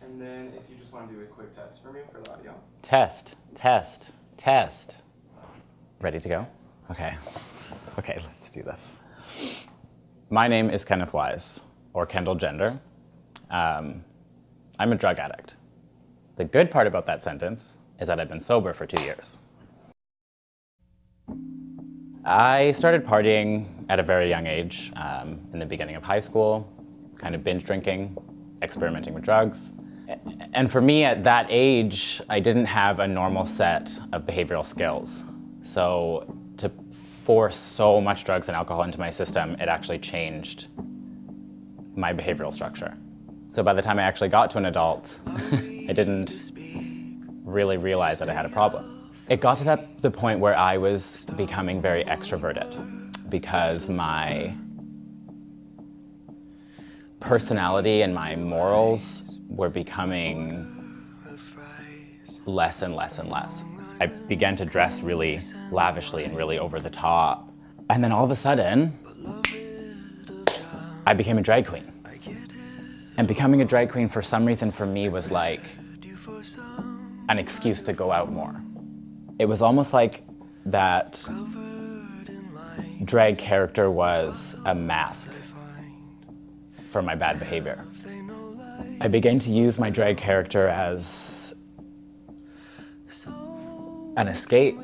And then if you just want to do a quick test for me for the audio. Test, test, test. Ready to go? Okay. Okay, let's do this. My name is Kenneth Wyse, or Kendall Gender. I'm a drug addict. The good part about that sentence is that I've been sober for 2 years. I started partying at a very young age, in the beginning of high school, kind of binge drinking, experimenting with drugs. And for me at that age, I didn't have a normal set of behavioral skills. So to force so much drugs and alcohol into my system, it actually changed my behavioral structure. So by the time I actually got to an adult, I didn't really realize that I had a problem. It got to the point where I was becoming very extroverted because my personality and my morals were becoming less and less and less. I began to dress really lavishly and really over the top. And then all of a sudden, I became a drag queen. And becoming a drag queen for some reason for me was like an excuse to go out more. It was almost like that drag character was a mask for my bad behavior. I began to use my drag character as an escape.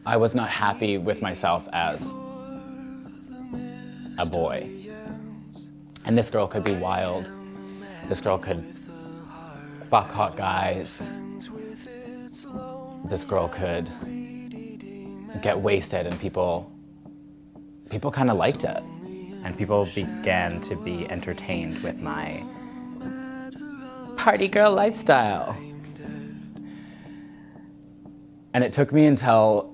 I was not happy with myself as a boy. And this girl could be wild. This girl could fuck hot guys. This girl could get wasted, and people kind of liked it. And people began to be entertained with my party girl lifestyle. And it took me until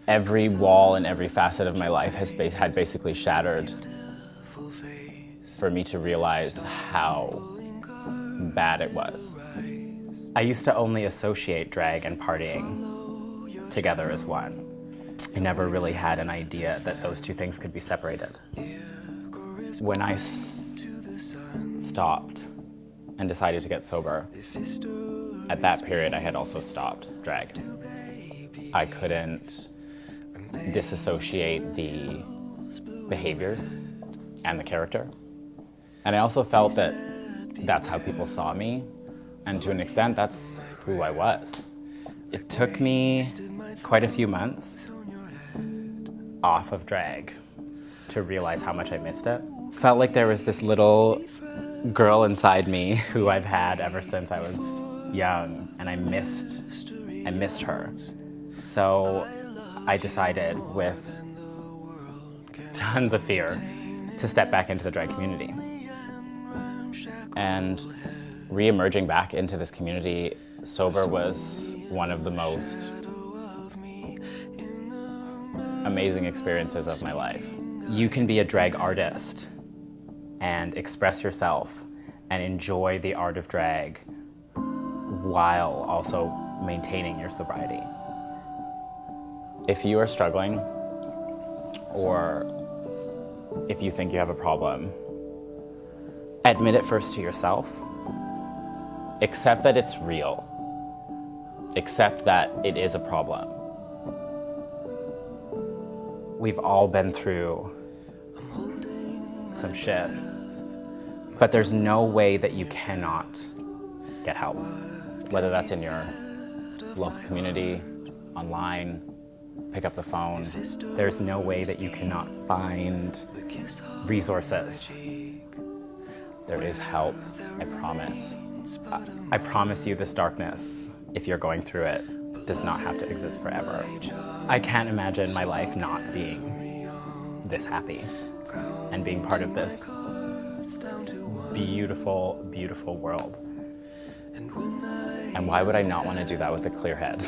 every wall and every facet of my life had basically shattered for me to realize how bad it was. I used to only associate drag and partying together as one. I never really had an idea that those two things could be separated. When I stopped and decided to get sober, at that period I had also stopped drag. I couldn't disassociate the behaviors and the character. And I also felt that that's how people saw me, and to an extent that's who I was. It took me quite a few months off of drag to realize how much I missed it. Felt like there was this little girl inside me who I've had ever since I was young, and I missed her. So I decided, with tons of fear, to step back into the drag community. And re-emerging back into this community sober was one of the most amazing experiences of my life. You can be a drag artist and express yourself and enjoy the art of drag while also maintaining your sobriety. If you are struggling, or if you think you have a problem, admit it first to yourself. Accept that it's real. Accept that it is a problem. We've all been through some shit, but there's no way that you cannot get help. Whether that's in your local community, online, pick up the phone. There's no way that you cannot find resources. There is help, I promise. I promise you this darkness, if you're going through it, does not have to exist forever. I can't imagine my life not being this happy and being part of this beautiful, beautiful world. And why would I not want to do that with a clear head?